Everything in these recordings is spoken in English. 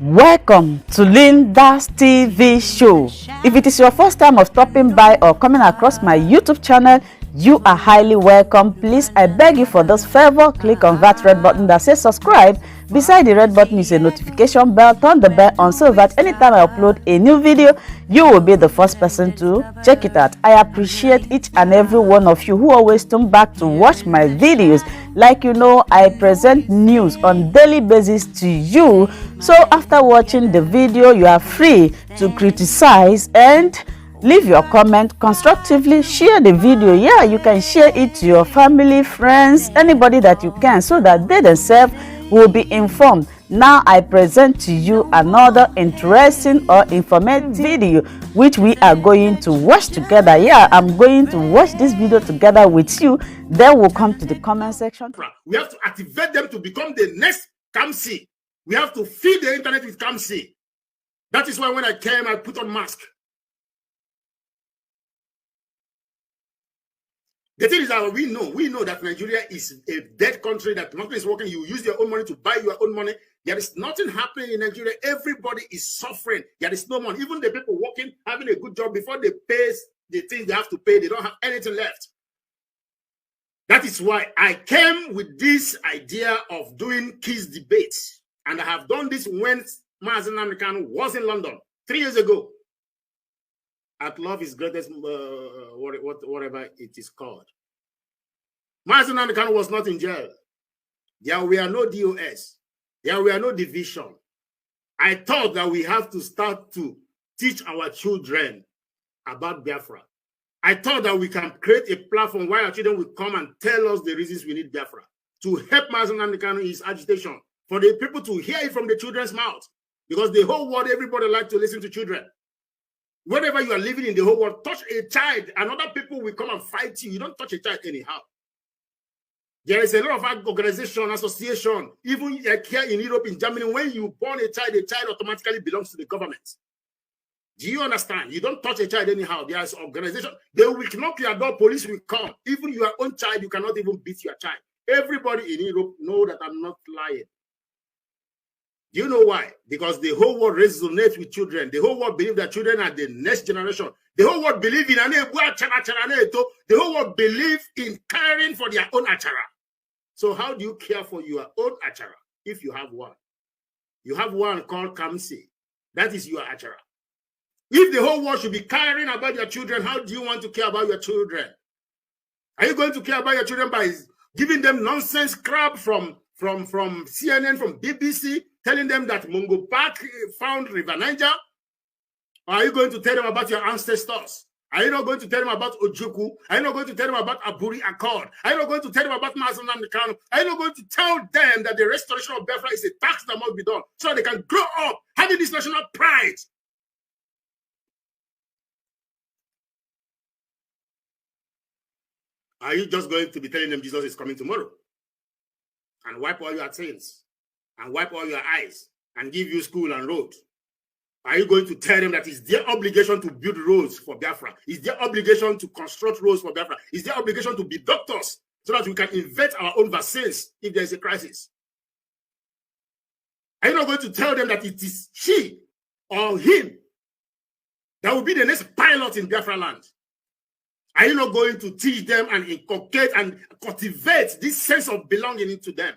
Welcome to LYNDA'S TV show. If it is your first time of stopping by or coming across my YouTube channel, you are highly welcome. Please, I beg you for this favor, click on that red button that says subscribe. Beside the red button is a notification bell. Turn the bell on so that anytime I upload a new video, you will be the first person to check it out. I appreciate each and every one of you who always come back to watch my videos. Like you know, I present news on daily basis to you. So after watching the video, you are free to criticize and leave your comment constructively. Share the video. Yeah, you can share it to your family, friends, anybody that you can, so that they themselves will be informed. Now I present to you another interesting or informative video which we are going to watch together. Yeah, I'm going to watch this video together with you. Then we'll come to the comment section. We have to activate them to become the next Kamsi. We have to feed the internet with Kamsi. That is why when I came, I put on mask. The thing is that we know that Nigeria is a dead country, that nothing is working. You use your own money to buy your own money. There is nothing happening in Nigeria. Everybody is suffering. There is no money. Even the people working, having a good job, before they pay the things they have to pay, they don't have anything left. That is why I came with this idea of doing kids debates. And I have done this when Nnamdi Kanu was in London 3 years ago. At Love is Greatest, whatever it is called. Nnamdi Kanu was not in jail. There were no DOS. There were no division. I thought that we have to start to teach our children about Biafra. I thought that we can create a platform where our children will come and tell us the reasons we need Biafra, to help Nnamdi Kanu in his agitation, for the people to hear it from the children's mouth. Because the whole world, everybody likes to listen to children. Wherever you are living in the whole world, touch a child and other people will come and fight you. You don't touch a child anyhow. There is a lot of organization, association, even like here in Europe, in Germany, when you born a child automatically belongs to the government. Do you understand? You don't touch a child anyhow. There is organization. They will knock your door, police will come. Even your own child, you cannot even beat your child. Everybody in Europe know that I'm not lying. Do you know why? Because the whole world resonates with children. The whole world believes that children are the next generation. The whole world believes in the whole world believes in caring for their own achara. So how do you care for your own achara if you have one? You have one called Kamsi. That is your achara. If the whole world should be caring about your children, how do you want to care about your children? Are you going to care about your children by giving them nonsense crap from CNN, from BBC, telling them that Mungo Park found River Niger? Or are you going to tell them about your ancestors? Are you not going to tell them about Ojuku? Are you not going to tell them about Aburi Accord? Are you not going to tell them about Nnamdi Kanu? Are you not going to tell them that the restoration of Biafra is a tax that must be done so they can grow up having this national pride? Are you just going to be telling them Jesus is coming tomorrow and wipe all your sins and wipe all your eyes and give you school and road? Are you going to tell them that it's their obligation to build roads for Biafra? It's their obligation to construct roads for Biafra? It's their obligation to be doctors so that we can invent our own vaccines if there is a crisis? Are you not going to tell them that it is she or him that will be the next pilot in Biafra land? Are you not going to teach them and inculcate and cultivate this sense of belonging into them?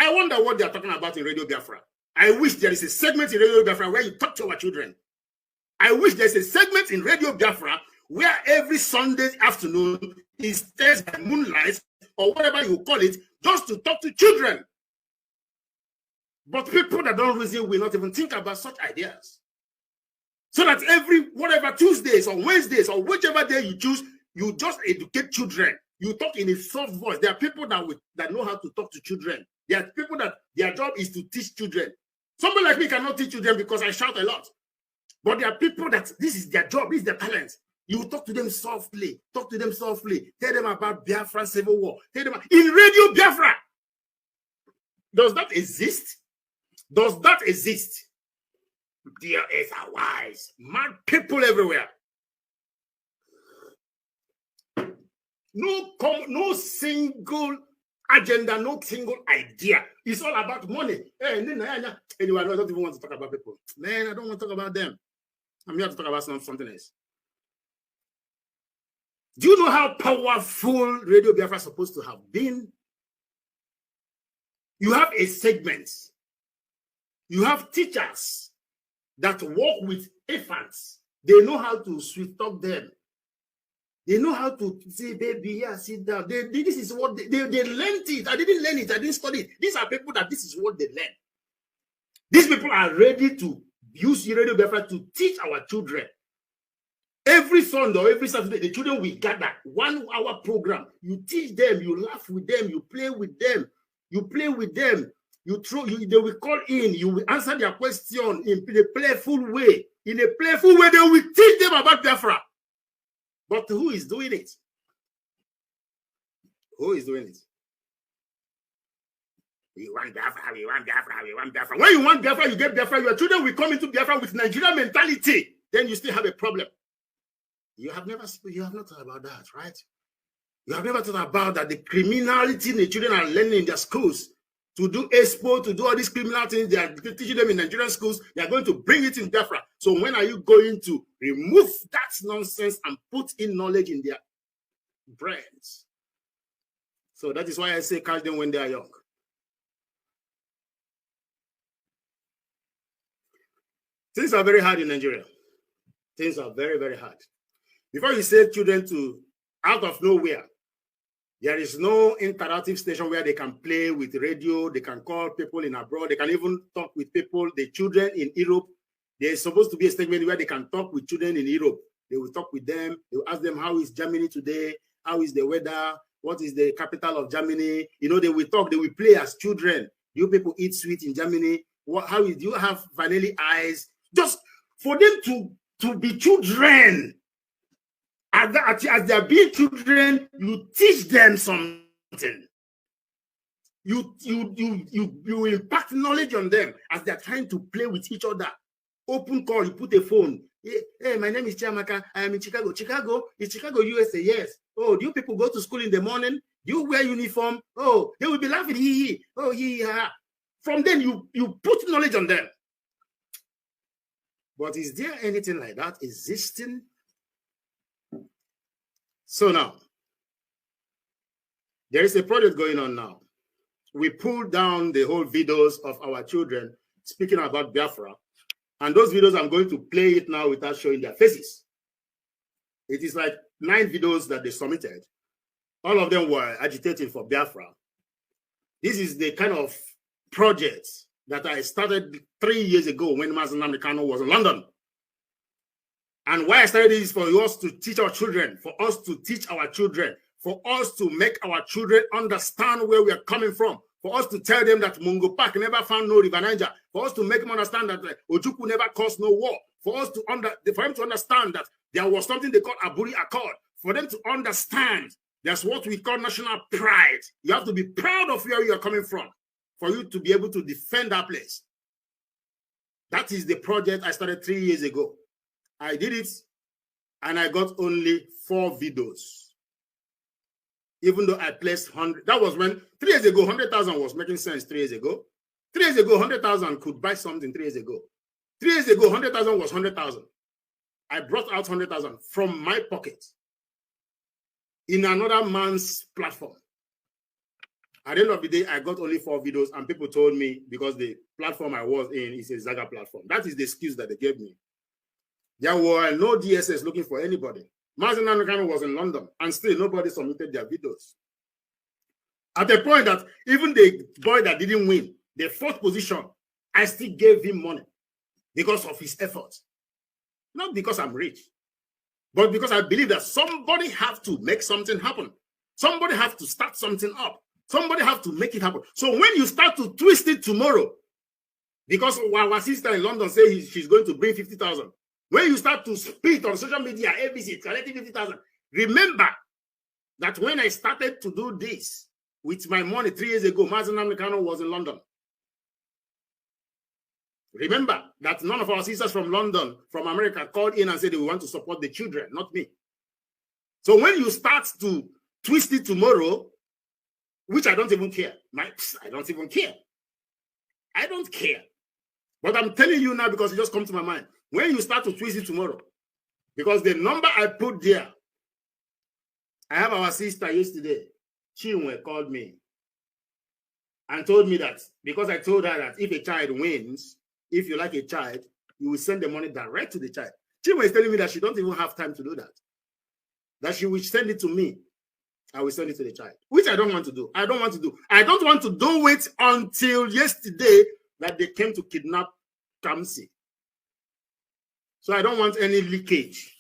I wonder what they are talking about in Radio Biafra. I wish there is a segment in Radio Biafra where you talk to our children. I wish there's a segment in Radio Biafra where every Sunday afternoon is stays by moonlight or whatever you call it, just to talk to children. But people that don't reason will not even think about such ideas. So that whatever Tuesdays or Wednesdays or whichever day you choose, you just educate children. You talk in a soft voice. There are people that know how to talk to children. There are people that their job is to teach children. Somebody like me cannot teach children because I shout a lot. But there are people that this is their job, this is their talent. You talk to them softly. Talk to them softly. Tell them about Biafra Civil War. Tell them in Radio Biafra. Does that exist? Does that exist? There is a wise, mad people everywhere. No single agenda, no single idea. It's all about money. Anyway, I don't even want to talk about people. Man, I don't want to talk about them. I'm here to talk about something else. Do you know how powerful Radio Biafra is supposed to have been? You have a segment. You have teachers that work with infants. They know how to sweet talk them. They know how to say, baby, yeah, sit down. This is what they learned it. I didn't learn it. I didn't study it. These are people that this is what they learn. These people are ready to use Radio Biafra to teach our children. Every Sunday or every Saturday, the children will gather. 1 hour program. You teach them, you laugh with them, you play with them, you play with them. They will call in, you will answer their question in a playful way. In a playful way, they will teach them about Biafra. But who is doing it? Who is doing it? We want Biafra, we want Biafra, we want Biafra. When you want Biafra, you get Biafra. Your children will come into Biafra with Nigerian mentality. Then you still have a problem. You have not thought about that, right? You have never thought about that the criminality the children are learning in their schools to do expo, to do all these criminal things they are teaching them in Nigerian schools. They are going to bring it in Biafra. So when are you going to remove that nonsense and put in knowledge in their brains? So that is why I say catch them when they are young. Things are very hard in Nigeria. Things are very, very hard. Before you say children to out of nowhere, there is no interactive station where they can play with radio, they can call people in abroad, they can even talk with people, the children in Europe. There's supposed to be a segment where they can talk with children in Europe. They will talk with them, they will ask them, how is Germany today? How is the weather? What is the capital of Germany? You know, they will talk, they will play as children. Do you people eat sweet in Germany? Do you have vanilla eyes? Just for them to be children. As they are being children, you teach them something. You impart knowledge on them as they are trying to play with each other. Open call, you put a phone. Hey, my name is Chiamaka. I am in Chicago. Chicago? Is Chicago, USA? Yes. Oh, do you people go to school in the morning? Do you wear uniform? Oh, they will be laughing. Hee. Oh, yeah. From then, you put knowledge on them. But is there anything like that existing? So now, there is a project going on now. We pulled down the whole videos of our children speaking about Biafra. And those videos, I'm going to play it now without showing their faces. It is like 9 videos that they submitted. All of them were agitating for Biafra. This is the kind of project that I started 3 years ago when Nnamdi Kanu was in London. And why I started this is for us to teach our children, for us to teach our children, for us to make our children understand where we are coming from, for us to tell them that Mungo Park never found no River Niger, for us to make them understand that Ojukwu never caused no war, for them to understand that there was something they called Aburi Accord, for them to understand that's what we call national pride. You have to be proud of where you are coming from for you to be able to defend that place. That is the project I started 3 years ago. I did it, and I got only 4 videos. Even though I placed 100, that was when 3 years ago, 100,000 was making sense 3 years ago. 3 years ago, 100,000 could buy something 3 years ago. 3 years ago, 100,000 was 100,000. I brought out 100,000 from my pocket in another man's platform. At the end of the day, I got only 4 videos, and people told me because the platform I was in is a Zaga platform. That is the excuse that they gave me. There were no DSS looking for anybody. Nnamdi Kanu was in London, and still nobody submitted their videos. At the point that even the boy that didn't win, the 4th position, I still gave him money because of his efforts. Not because I'm rich, but because I believe that somebody have to make something happen. Somebody have to start something up. Somebody have to make it happen. So when you start to twist it tomorrow, because our sister in London says she's going to bring 50,000, when you start to spit on social media, ABC, collecting 50,000, remember that when I started to do this with my money 3 years ago, Nnamdi Kanu was in London. Remember that none of our sisters from London, from America, called in and said they want to support the children, not me. So when you start to twist it tomorrow, which I don't even care. I don't even care. I don't care. But I'm telling you now because it just comes to my mind. When you start to twist it tomorrow, because the number I put there, I have our sister yesterday, Chinwe, called me and told me that because I told her that if a child wins, if you like a child, you will send the money direct to the child. Chinwe is telling me that she don't even have time to do that. That she will send it to me. I will send it to the child, which I don't want to do. I don't want to do. I don't want to do it until yesterday that they came to kidnap Kamsi. So I don't want any leakage.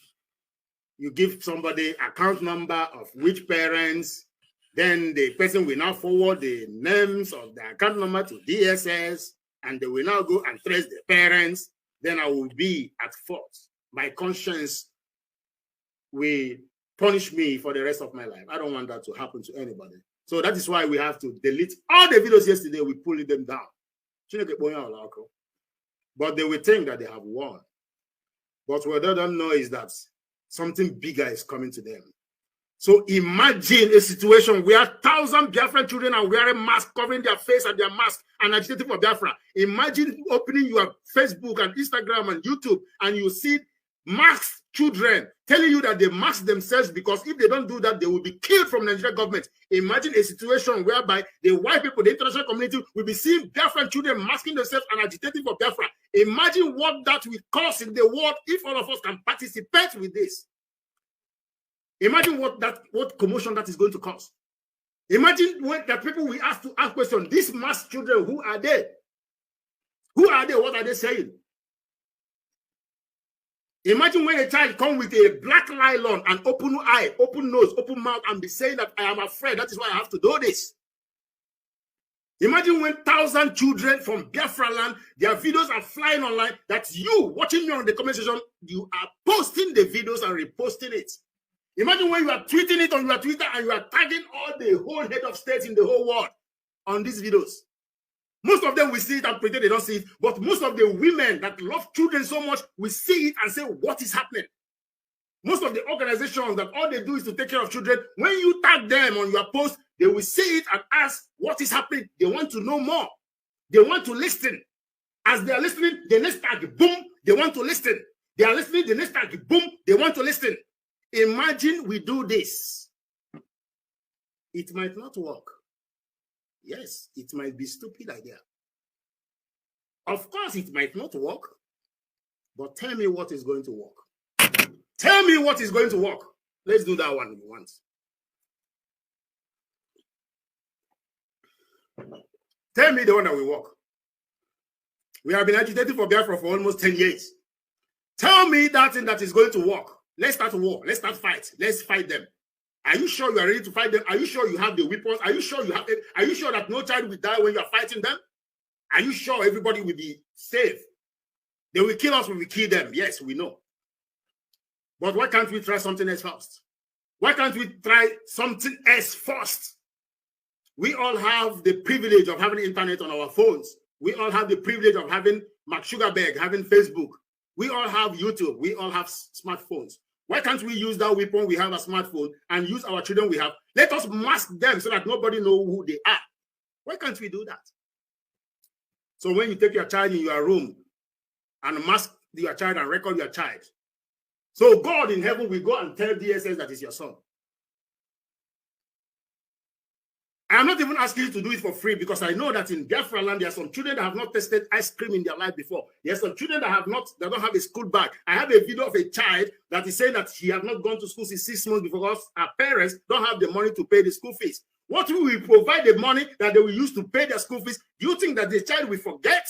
You give somebody account number of which parents, then the person will now forward the names of the account number to DSS, and they will now go and trace the parents. Then I will be at fault. My conscience will punish me for the rest of my life. I don't want that to happen to anybody. So that is why we have to delete all the videos yesterday. We pulled them down. But they will think that they have won. But what they don't know is that something bigger is coming to them. So imagine a situation where 1,000 Biafran children are wearing masks, covering their face and their mask, and agitating for Biafra. Imagine opening your Facebook and Instagram and YouTube, and you see masked children telling you that they mask themselves because if they don't do that, they will be killed from the Nigerian government. Imagine a situation whereby the white people, the international community, will be seeing Biafran children masking themselves and agitating for Biafra. Imagine what that will cause in the world if all of us can participate with this. Imagine what commotion that is going to cause. Imagine when the people we ask to ask questions, these masked children, who are they? Who are they? What are they saying? Imagine when a child comes with a black nylon and open eye, open nose, open mouth, and be saying that I am afraid. That is why I have to do this. Imagine when 1,000 children from Biafra land, their videos are flying online, that you watching me on the comment section, you are posting the videos and reposting it. Imagine when you are tweeting it on your Twitter and you are tagging all the whole head of states in the whole world on these videos. Most of them will see it and pretend they don't see it, but most of the women that love children so much will see it and say, what is happening? Most of the organizations that all they do is to take care of children, when you tag them on your post, they will see it and ask, what is happening? They want to know more. They want to listen. As they are listening, the next tag, boom, they want to listen. They are listening, the next tag, boom, they want to listen. Imagine we do this. It might not work. Yes, it might be a stupid idea. Of course, it might not work. But tell me what is going to work. Tell me what is going to work. Let's do that one once. Tell me the one that will work. We have been agitating for Biafra for almost 10 years. Tell me that thing that is going to work. Let's start a war. Let's start fight. Let's fight them. Are you sure you are ready to fight them? Are you sure you have the weapons? Are you sure you have it? Are you sure that no child will die when you are fighting them? Are you sure everybody will be safe? They will kill us when we kill them. Yes, we know. But why can't we try something else first? Why can't we try something else first? We all have the privilege of having internet on our phones. We all have the privilege of having Mark Sugarberg, having Facebook. We all have YouTube. We all have smartphones. Why can't we use that weapon we have, a smartphone, and use our children we have? Let us mask them so that nobody knows who they are. Why can't we do that? So when you take your child in your room and mask your child and record your child, so God in heaven will go and tell DSS that is your son. I'm not even asking you to do it for free because I know that in Biafra land, there are some children that have not tasted ice cream in their life before. There are some children that don't have a school bag. I have a video of a child that is saying that he has not gone to school since 6 months because her parents don't have the money to pay the school fees. What will we provide the money that they will use to pay their school fees? Do you think that the child will forget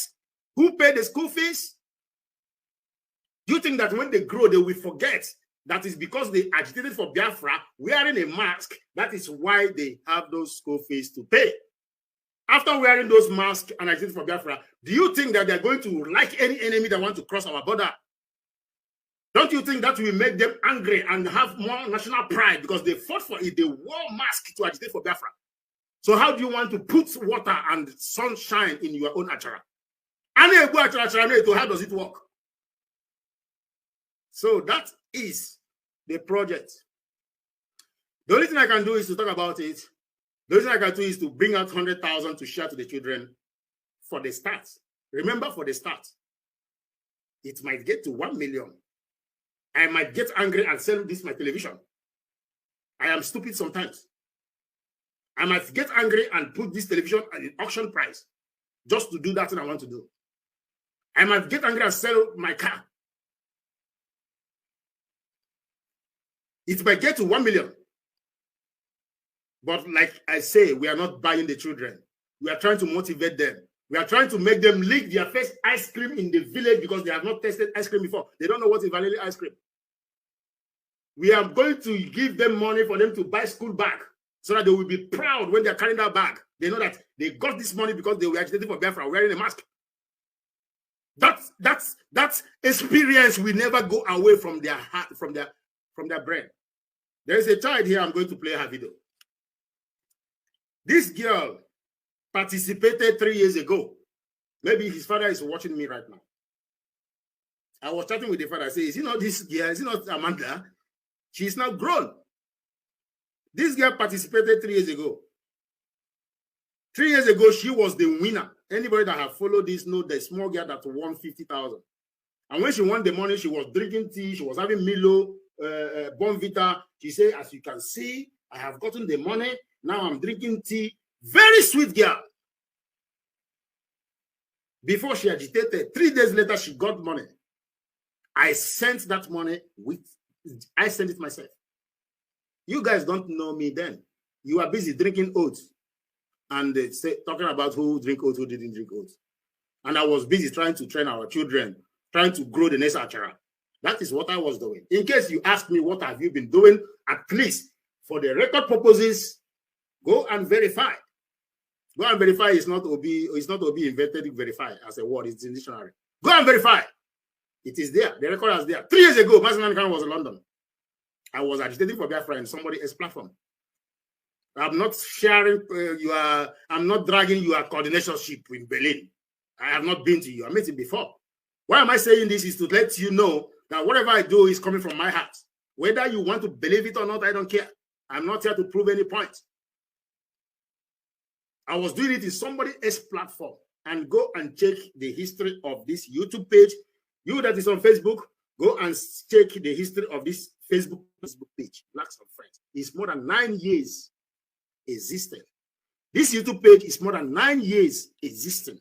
who paid the school fees? Do you think that when they grow, they will forget? That is because they agitated for Biafra wearing a mask. That is why they have those school fees to pay. After wearing those masks and agitating for Biafra, do you think that they're going to like any enemy that want to cross our border? Don't you think that will make them angry and have more national pride because they fought for it? They wore masks to agitate for Biafra. So how do you want to put water and sunshine in your own achara? How does it work? So that is the project. The only thing I can do is to talk about it The reason I can do is to bring out 100,000 to share to the children for the start. Remember, for the start, it might get to 1 million. I might get angry and sell this my television. I am stupid sometimes. I might get angry and put this television at an auction price just to do that thing I want to do. I might get angry and sell my car. It might get to 1 million. But like I say, we are not buying the children. We are trying to motivate them. We are trying to make them lick their first ice cream in the village because they have not tasted ice cream before. They don't know what is vanilla ice cream. We are going to give them money for them to buy school bag so that they will be proud when they are carrying that bag. They know that they got this money because they were agitating for Biafra wearing a mask. That experience will never go away from their heart, from their brain. There is a child here. I'm going to play her video. This girl participated 3 years ago. Maybe his father is watching me right now. I was chatting with the father. I say, is it not this girl? Is it not Amanda? She's now grown. This girl participated 3 years ago. 3 years ago, she was the winner. Anybody that have followed this know the small girl that won 50,000. And when she won the money, she was drinking tea. She was having Milo, Bonvita. She said, as you can see, I have gotten the money. Now I'm drinking tea. Very sweet girl. Before she agitated, 3 days later, she got money. I sent that money I sent it myself. You guys don't know me then. You are busy drinking oats and talking about who drink oats, who didn't drink oats. And I was busy trying to train our children, trying to grow the next Achara. That is what I was doing. In case you ask me, what have you been doing? At least for the record purposes, go and verify. Go and verify is not OB, it's not OB invented verify as a word, it's in the dictionary. Go and verify. It is there. The record is there. 3 years ago, Nnamdi Kanu was in London. I was agitating for Biafra in somebody else's platform. I'm not sharing I'm not dragging your coordination ship in Berlin. I have not been to you. I met it before. Why am I saying this? Is to let you know that whatever I do is coming from my heart. Whether you want to believe it or not, I don't care. I'm not here to prove any point. I was doing it in somebody else's platform. And go and check the history of this YouTube page. You that is on Facebook, go and check the history of this Facebook page, Blacks and Friends. It's more than 9 years existing. This YouTube page is more than 9 years existing. Do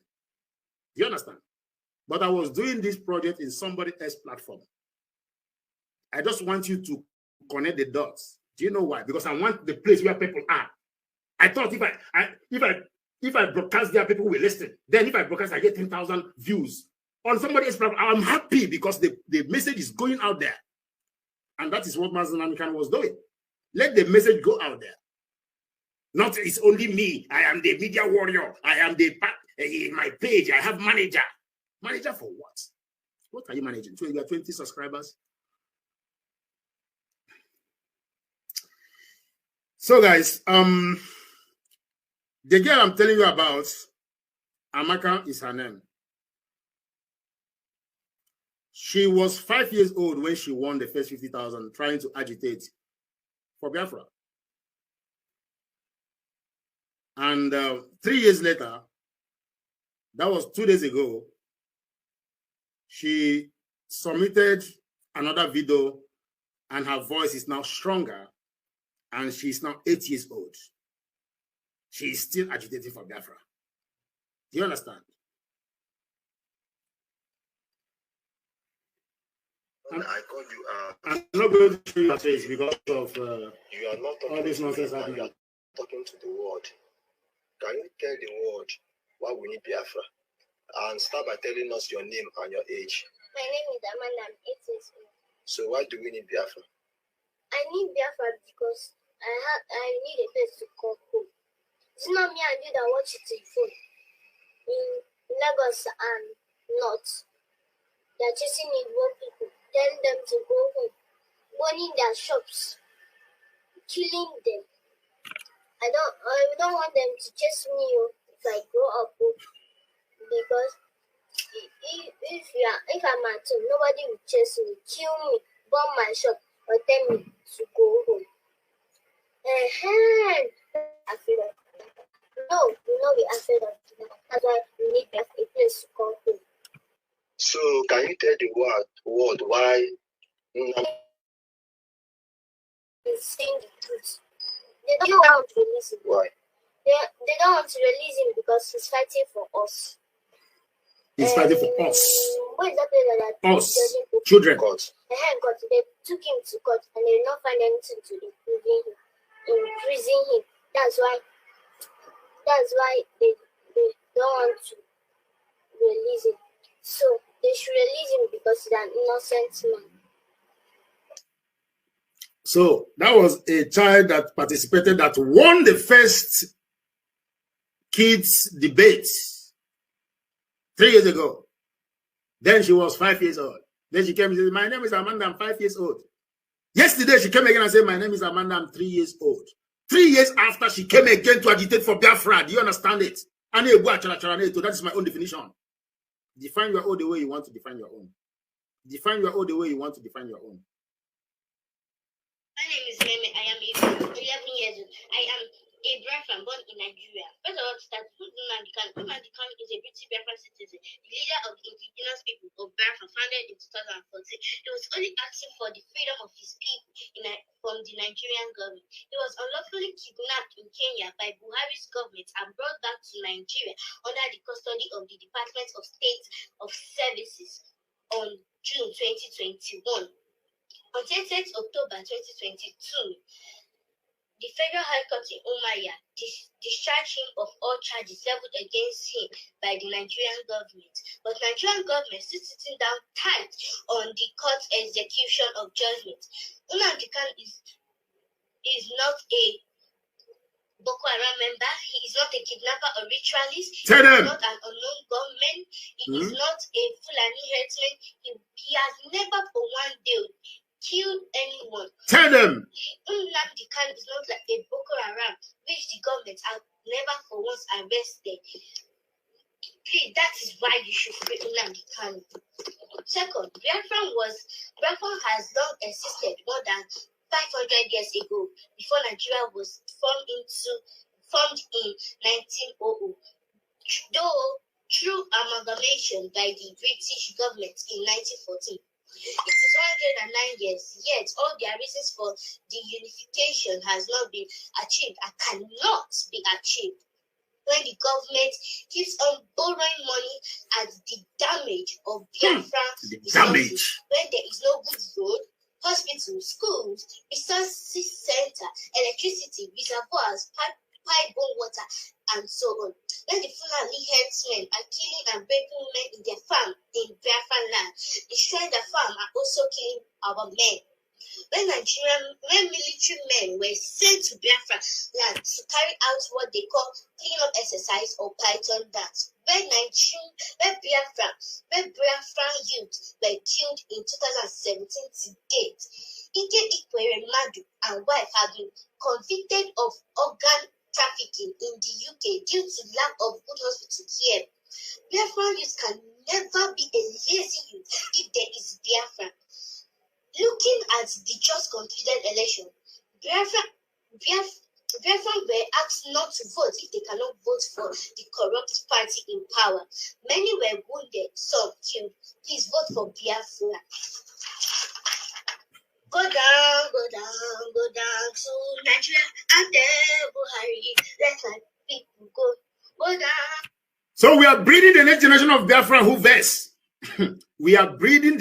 you understand? But I was doing this project in somebody else's platform. I just want you to connect the dots. Do you know why? Because I want the place where people are. I thought if I broadcast there, people will listen. Then if I broadcast, I get 10,000 views. On somebody else's platform, I'm happy because the message is going out there. And that is what Nnamdi Kanu was doing. Let the message go out there. Not it's only me. I am the media warrior. I am my page. I have manager. Manager for what? What are you managing? So you got 20 subscribers. So guys, the girl I'm telling you about, Amaka is her name. She was 5 years old when she won the first 50,000, trying to agitate for Biafra. And 3 years later, that was 2 days ago, she submitted another video and her voice is now stronger and she's now 8 years old. She is still agitating for Biafra. Do you understand? I called you. I'm not going to show your face because of you are not all this nonsense happening. You are talking to the world. Can you tell the world why we need Biafra? And start by telling us your name and your age. My name is Amanda. I'm 8 years old. So why do we need Biafra? I need Biafra because I need a place to call home. It's not me and you that watch it on phone. In Lagos and North, they're chasing in one people, telling them to go home, burning their shops, killing them. I don't want them to chase me if I grow up, because if I'm at home, nobody will chase me, kill me, burn my shop, or tell me to go home. afraid of kidnapping. No, we'll not be afraid of kidnapping. That's why we need a place to call home. So can you tell the world why Nnamdi is saying the truth? They don't want to release him. why? They don't want to release him because he's fighting for us. He's fighting for us. What is that place that Us. Children. God. They took him to court and they did not find anything to imprison him. That's why they don't want to release him. So they should release him because he's an innocent man. So that was a child that participated, that won the first kids debate 3 years ago. Then she was 5 years old. Then she came and said, my name is Amanda, I'm 5 years old. Yesterday she came again and said, my name is Amanda, I'm 3 years old. 3 years after she came again to agitate for Biafra. Do you understand it? That is my own definition. Define your own the way you want to define your own. Define your own the way you want to define your own. My name is Meme. I am 11 years old. I am a Biafran born in Nigeria. First of all, to start with Nnamdi Kanu. Nnamdi Kanu is a British Biafran citizen, the leader of the indigenous people of Biafra, founded in 2014. He was only asking for the freedom of his people from the Nigerian government. He was unlawfully kidnapped in Kenya by Buhari's government and brought back to Nigeria under the custody of the Department of State of Services on June 2021. On 10th October 2022, the Federal High Court in Umuahia discharged him of all charges leveled against him by the Nigerian government. But Nigerian government still sitting down tight on the court execution of judgment. Nnamdi Kanu is not a Boko Haram member. He is not a kidnapper or ritualist. He is not an unknown gunman. He is not a Fulani herdsman. He has never for one day killed anyone. Tell them. Nnamdi Kanu is not like a Boko Haram, which the government has never for once arrested. Please, that is why you should free Nnamdi Kanu. Second, Biafra has long existed more than 500 years ago, before Nigeria was formed in 1900. Though through amalgamation by the British government in 1914. It is 109 years, yet all their reasons for the unification has not been achieved and cannot be achieved. When the government keeps on borrowing money at the damage of Biafra resources, when there is no good road, hospitals, schools, resources center, electricity, reservoirs, pipe-borne water, and so on. When the Fulani herdsmen are killing and raping women in their farm in Biafra land, destroying the farm and also killing our men. When military men were sent to Biafra land to carry out what they call clean-up exercise or Python dance, when Biafra youth were killed in 2017 to date, Ike Ikwere Madu and wife have been convicted of organ trafficking in the UK due to lack of good hospital care. Biafra youth can never be a lazy youth if there is Biafra. Looking at the just concluded election, Biafra were asked not to vote if they cannot vote for the corrupt party in power. Many were wounded, some killed. Please vote for Biafra. Go down, go down, go down to Nigeria and then Buhari. Let my people go down. So we are breeding the next generation of Biafra who verse. We are breeding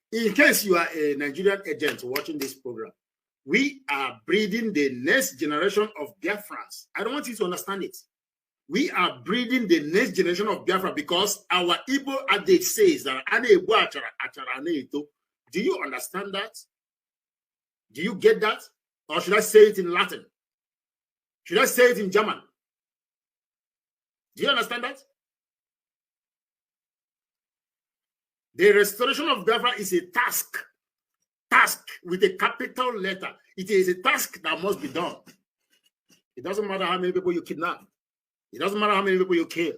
in case you are a Nigerian agent watching this program, we are breeding the next generation of Biafrans. I don't want you to understand it. We are breeding the next generation of Biafra because our Igbo adage says that. Do you understand that? Do you get that? Or should I say it in Latin? Should I say it in German? Do you understand that? The restoration of Biafra is a task with a capital letter. It is a task that must be done. It doesn't matter how many people you kidnap. It doesn't matter how many people you kill.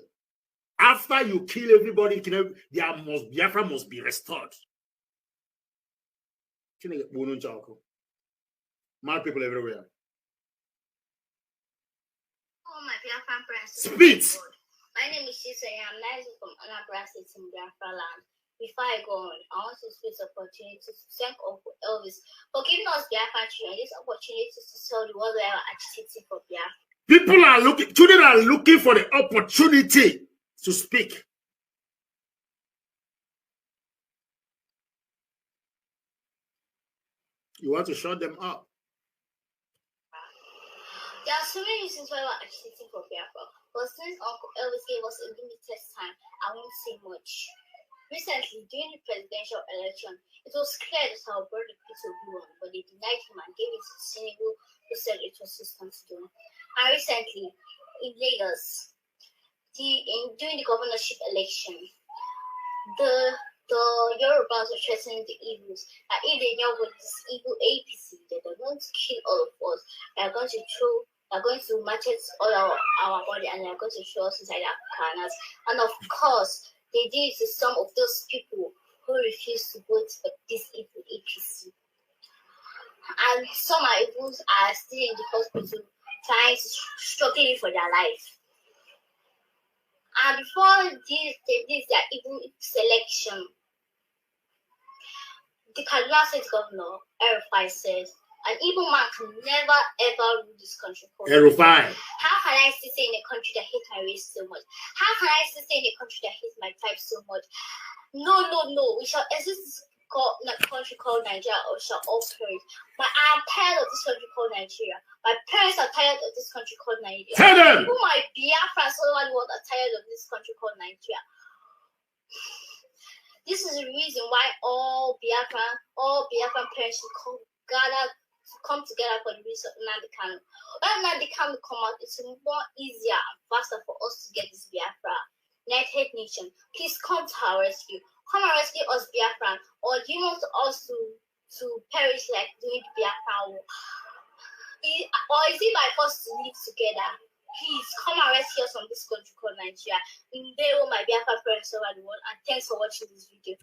After you kill everybody, Biafra must be restored. Mad people everywhere. Biafran friends. Speak. My name is Shisa. I'm nice from Anambra State in Biafra land. Before I go on, I want to take this opportunity to thank Uncle Elvis for giving us Biafra children this opportunity to tell the world we are agitating for Biafra. People are looking, children are looking for the opportunity to speak. You want to shut them up. There are so many reasons why we're agitating for Biafra, but since Uncle Elvis gave us a limited time, I won't say much. Recently, during the presidential election, it was clear that our brother Peter won, but they denied him and gave it to Senegal who said it was his constituent. And recently, in Lagos, during the governorship election, the Yorubas were threatening the Igbos that if they know with this evil APC, that they're going to kill all of us, they're going to machete all our body, and they're going to throw us inside our corners. And of course, they did it to some of those people who refused to vote for this evil APC. And some are even still in the hospital struggling for their life. And before they did their evil selection, the Kaduna State Governor, El-Rufai, says, an evil man can never ever rule this country. El-Rufai. How can I still stay in a country that hates my race so much? How can I still stay in a country that hates my tribe so much? No. We shall exist in a country called Nigeria, or shall all perish. But I am tired of this country called Nigeria. My parents are tired of this country called Nigeria. Tell them. Even my Biafra all over the world are tired of this country called Nigeria. This is the reason why all Biafran parents should come together for the release of Nnamdi Kanu. When Nnamdi Kanu come out, it's more easier and faster for us to get this Biafra. United Nation, please come to our rescue. Come and rescue us, Biafran, or do you want us to perish like doing the Biafra war? Or is it by us to live together? Please come and rescue us from this country called Nigeria. They will my Biafra friends over the world, and thanks for watching this video.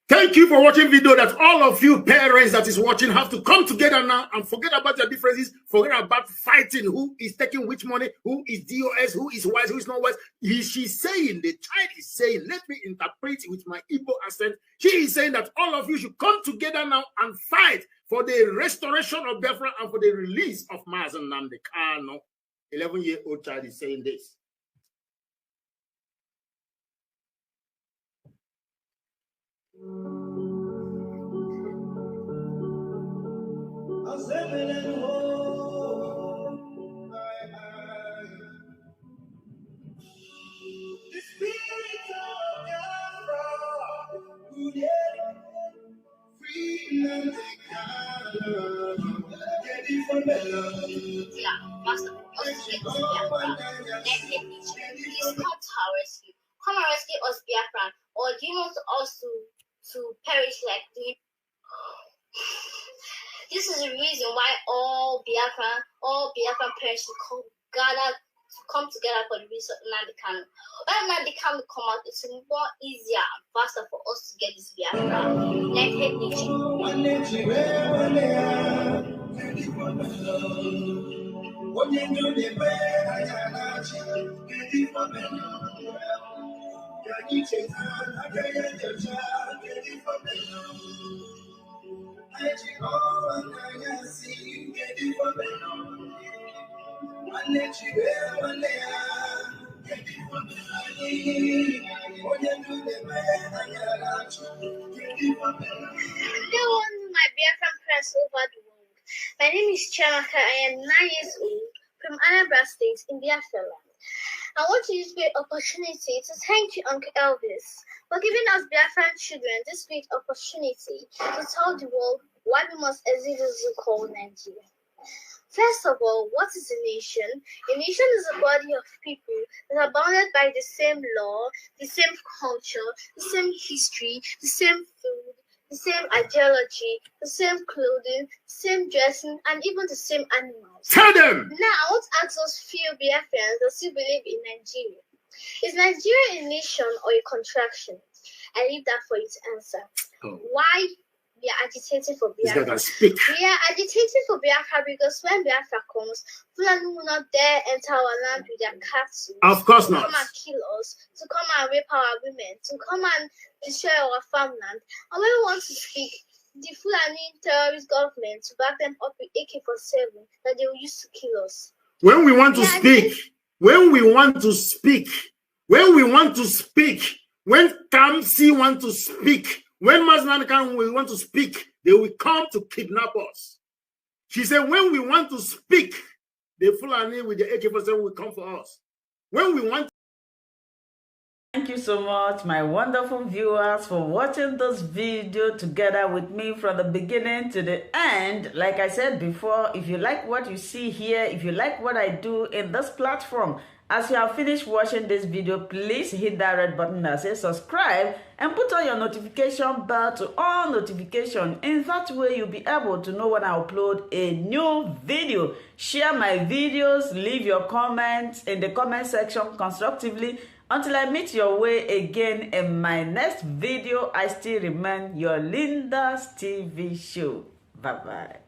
Thank you for watching video. That all of you parents that is watching have to come together now and forget about your differences. Forget about fighting. Who is taking which money? Who is DOS? Who is wise? Who is not wise? She's saying, the child is saying, let me interpret it with my Igbo accent. She is saying that all of you should come together now and fight for the restoration of Biafra and for the release of Nnamdi Kanu. 11-year-old child is saying this. Come and rescue us, Biafran, or do you want us to perish like doing? This is the reason why all Biafran parents should come together for the release of Nnamdi Kanu. When Nnamdi Kanu come out, it's more easier and faster for us to get this Biafra. United Nation. My Biafran friends over the world. My name is Chiamaka. I am 9 years old from Anambra State in Biafra land. I want to use this opportunity to thank you, Uncle Elvis, for giving us Biafran children this great opportunity to tell the world why we must exit this called Nigeria. First of all, what is a nation? A nation is a body of people that are bounded by the same law, the same culture, the same history, the same food, the same ideology, the same clothing, the same dressing, and even the same animals. Tell them! Now, what asks us few Biafrans that still believe in Nigeria? Is Nigeria a nation or a contraction? I leave that for you to answer. Oh. Why we are agitating for This guy Biafra. can speak. We are agitating for Biafra because when Biafra comes, Fulani will not dare enter our land with their cattle. Of course to not. come and kill us, to come and rape our women, to come and destroy our farmland. And when we want to speak, the Fulani terrorist government to back them up with AK-47 that they will use to kill us. When we want to speak, when Kamsi want to speak, when Mazlan Kanu will want to speak, they will come to kidnap us. She said, when we want to speak, the Fulani with the AK-47 will come for us. When we want. Thank you so much, my wonderful viewers, for watching this video together with me from the beginning to the end. Like I said before, if you like what you see here, if you like what I do in this platform, as you have finished watching this video, please hit that red button that says subscribe and put on your notification bell to all notification. In that way, you'll be able to know when I upload a new video. Share my videos, leave your comments in the comment section constructively. Until I meet your way again in my next video, I still remain your Linda's TV show. Bye-bye.